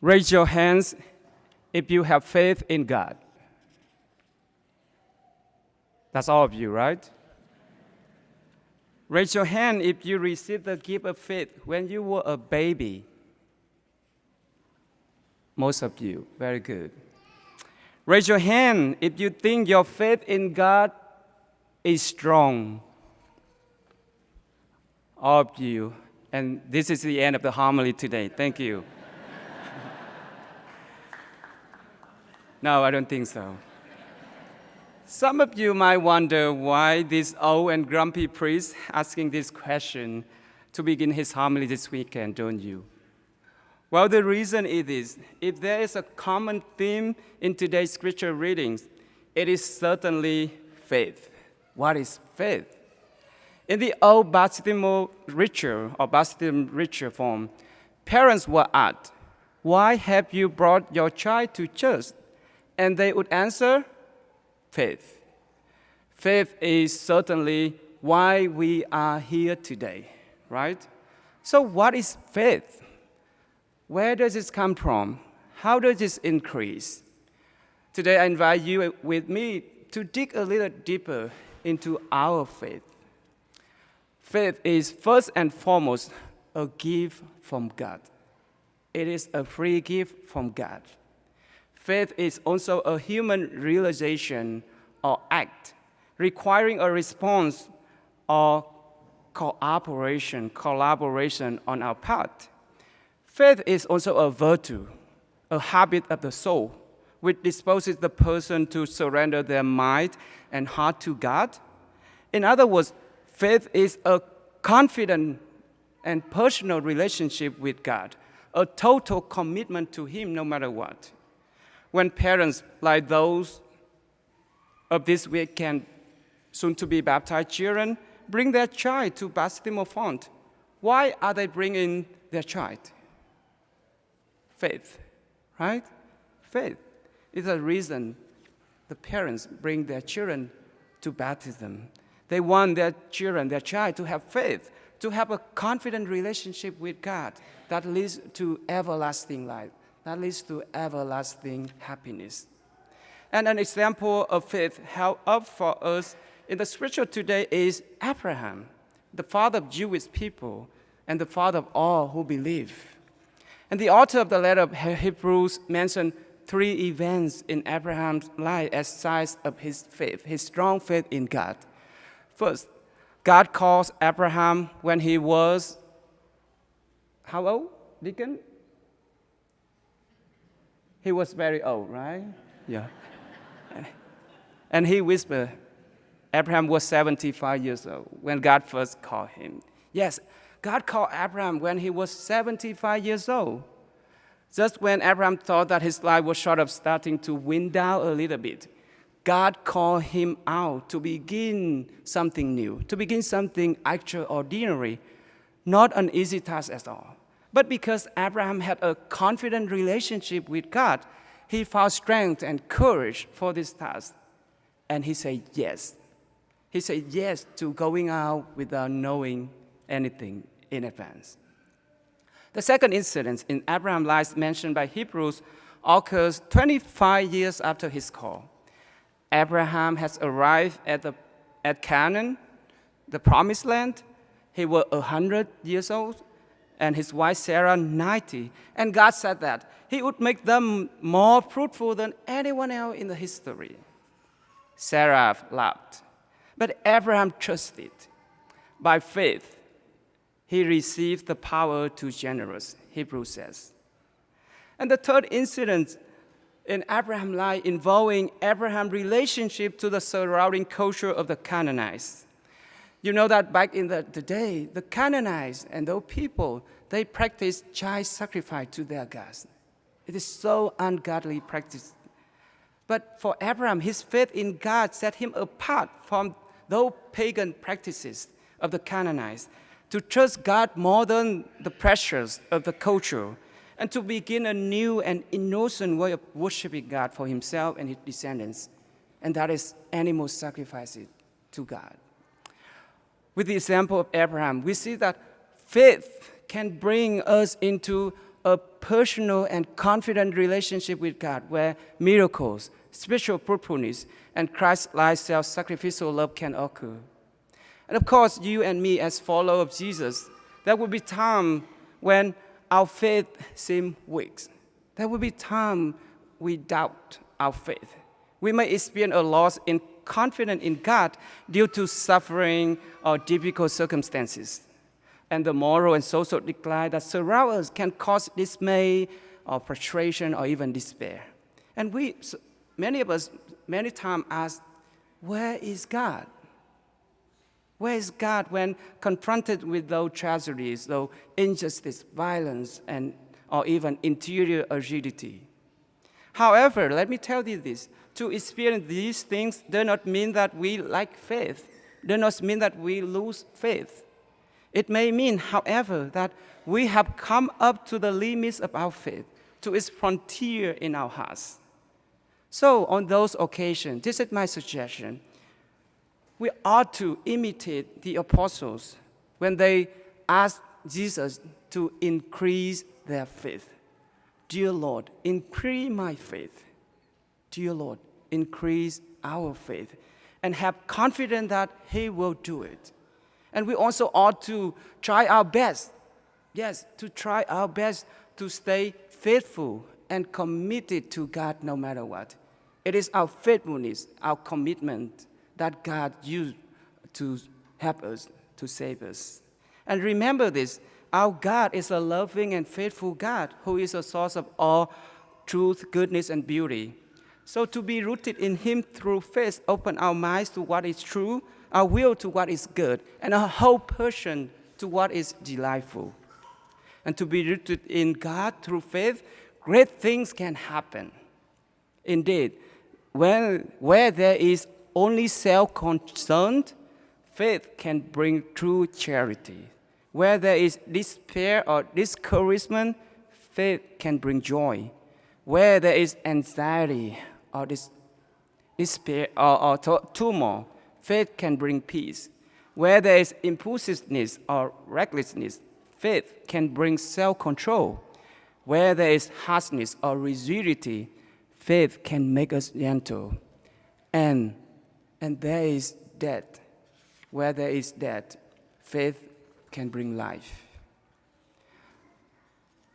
Raise your hands if you have faith in God. That's all of you, right? Raise your hand if you received the gift of faith when you were a baby. Most of you, very good. Raise your hand if you think your faith in God is strong. All of you. And this is the end of the homily today. Thank you. No, I don't think so. Some of you might wonder why this old and grumpy priest asking this question to begin his homily this weekend, don't you? Well, the reason it is, if there is a common theme in today's scripture readings, it is certainly faith. What is faith? In the old baptismal ritual or baptism ritual form, parents were asked, "Why have you brought your child to church?" And they would answer, faith. Faith is certainly why we are here today, right? So what is faith? Where does it come from? How does it increase? Today I invite you with me to dig a little deeper into our faith. Faith is first and foremost a gift from God. It is a free gift from God. Faith is also a human realization or act requiring a response or collaboration on our part. Faith is also a virtue, a habit of the soul, which disposes the person to surrender their mind and heart to God. In other words, faith is a confident and personal relationship with God, a total commitment to Him no matter what. When parents like those of this weekend, soon-to-be baptized children, bring their child to baptismal font, why are they bringing their child? Faith, right? Faith is a reason the parents bring their children to baptism. They want their child to have faith, to have a confident relationship with God that leads to everlasting life, that leads to everlasting happiness. And an example of faith held up for us in the scripture today is Abraham, the father of Jewish people and the father of all who believe. And the author of the letter of Hebrews mentioned three events in Abraham's life as signs of his faith, his strong faith in God. First, God calls Abraham when he was, how old, Deacon? He was very old, right? Yeah. And he whispered, Abraham was 75 years old when God first called him. Yes, God called Abraham when he was 75 years old. Just when Abraham thought that his life was short of starting to wind down a little bit, God called him out to begin something new, to begin something extraordinary, not an easy task at all. But because Abraham had a confident relationship with God, he found strength and courage for this task. And he said yes. He said yes to going out without knowing anything in advance. The second incident in Abraham's life mentioned by Hebrews occurs 25 years after his call. Abraham has arrived at Canaan, the promised land. He was 100 years old, and his wife Sarah 90. And God said that He would make them more fruitful than anyone else in the history. Sarah laughed, but Abraham trusted. By faith, he received the power to generous, Hebrews says. And the third incident in Abraham's life involving Abraham's relationship to the surrounding culture of the Canaanites. You know that back in the day, the Canaanites and those people, they practiced child sacrifice to their gods. It is so ungodly practice. But for Abraham, his faith in God set him apart from those pagan practices of the Canaanites, to trust God more than the pressures of the culture, and to begin a new and innocent way of worshiping God for himself and his descendants, and that is animal sacrifices to God. With the example of Abraham, we see that faith can bring us into a personal and confident relationship with God where miracles, spiritual fruitfulness, and Christ-like self-sacrificial love can occur. And of course, you and me as followers of Jesus, there will be time when our faith seems weak. There will be time we doubt our faith. We may experience a loss in confidence in God due to suffering or difficult circumstances. And the moral and social decline that surround us can cause dismay or frustration or even despair. And many of us, many times ask, where is God? Where is God when confronted with those tragedies, those injustice, violence, or even interior rigidity? However, let me tell you this, to experience these things does not mean that we lack faith, does not mean that we lose faith. It may mean, however, that we have come up to the limits of our faith, to its frontier in our hearts. So on those occasions, this is my suggestion, we ought to imitate the apostles when they asked Jesus to increase their faith. Dear Lord, increase my faith. Dear Lord, increase our faith. And have confidence that He will do it. And we also ought to try our best, to stay faithful and committed to God no matter what. It is our faithfulness, our commitment that God used to help us, to save us. And remember this, our God is a loving and faithful God who is a source of all truth, goodness, and beauty. So to be rooted in Him through faith, open our minds to what is true, our will to what is good, and our whole person to what is delightful. And to be rooted in God through faith, great things can happen. Indeed, where there is only self-concern, faith can bring true charity. Where there is despair or discouragement, faith can bring joy. Where there is anxiety or despair or turmoil, faith can bring peace. Where there is impulsiveness or recklessness, faith can bring self-control. Where there is harshness or rigidity, faith can make us gentle. And there is death. Where there is death, faith can bring life.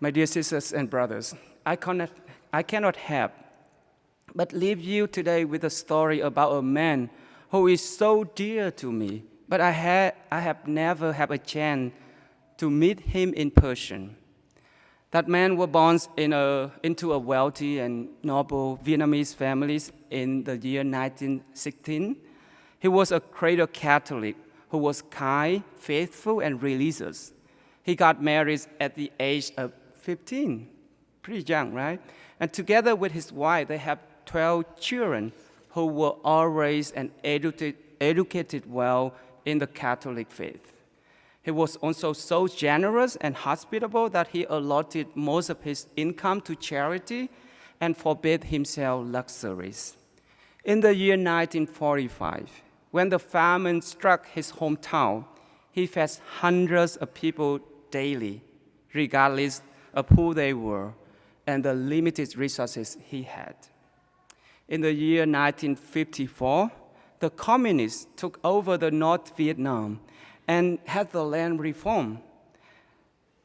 My dear sisters and brothers, I cannot help but leave you today with a story about a man who is so dear to me, but I have never had a chance to meet him in person. That man was born into a wealthy and noble Vietnamese family in the year 1916. He was a cradle Catholic who was kind, faithful, and religious. He got married at the age of 15, pretty young, right? And together with his wife, they have 12 children who were all raised and educated well in the Catholic faith. He was also so generous and hospitable that he allotted most of his income to charity and forbade himself luxuries. In the year 1945, when the famine struck his hometown, he fed hundreds of people daily, regardless of who they were and the limited resources he had. In the year 1954, the communists took over the North Vietnam and had the land reformed.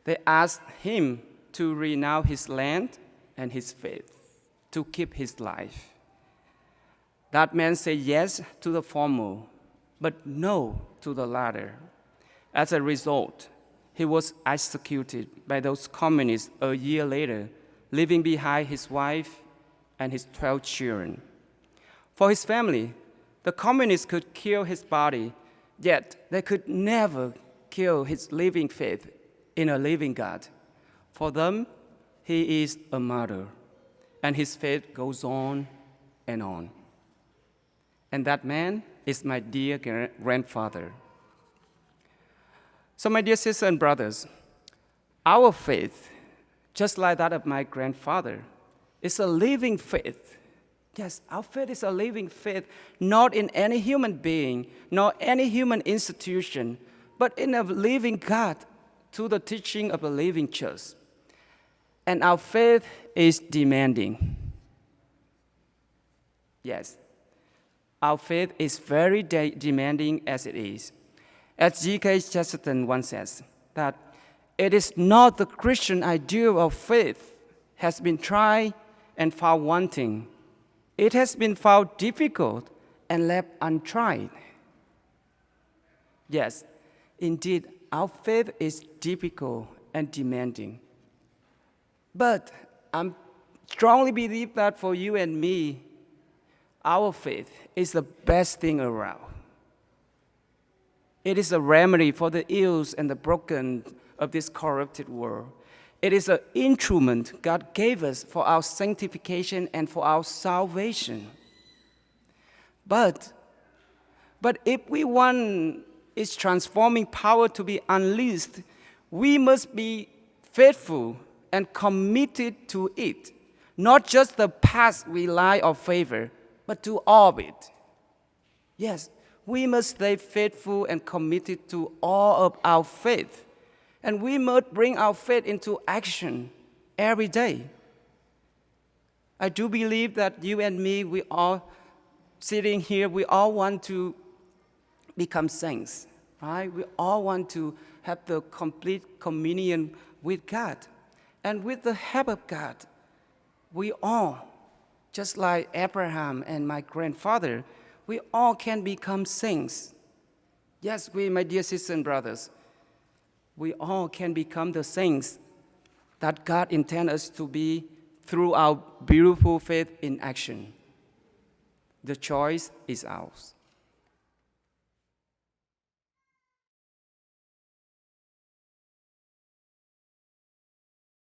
They asked him to renounce his land and his faith, to keep his life. That man said yes to the former, but no to the latter. As a result, he was executed by those communists a year later, leaving behind his wife and his 12 children. For his family, the communists could kill his body, yet they could never kill his living faith in a living God. For them, he is a martyr, and his faith goes on and on. And that man is my dear grandfather. So my dear sisters and brothers, our faith, just like that of my grandfather, is a living faith. Yes, our faith is a living faith, not in any human being, nor any human institution, but in a living God through the teaching of a living church. and our faith is demanding. Yes, our faith is very demanding as it is. As G.K. Chesterton once says, that it is not the Christian ideal of faith has been tried and found wanting. It has been found difficult and left untried. Yes, indeed, our faith is difficult and demanding. But I strongly believe that for you and me, our faith is the best thing around. It is a remedy for the ills and the broken of this corrupted world. It is an instrument God gave us for our sanctification and for our salvation. But if we want its transforming power to be unleashed, we must be faithful and committed to it. Not just the past rely or favor, but to all of it. Yes, we must stay faithful and committed to all of our faith. And we must bring our faith into action every day. I do believe that you and me, we all sitting here, we all want to become saints, right? We all want to have the complete communion with God. And with the help of God, we all, just like Abraham and my grandfather, we all can become saints. Yes, we, my dear sisters and brothers, we all can become the saints that God intends us to be through our beautiful faith in action. The choice is ours.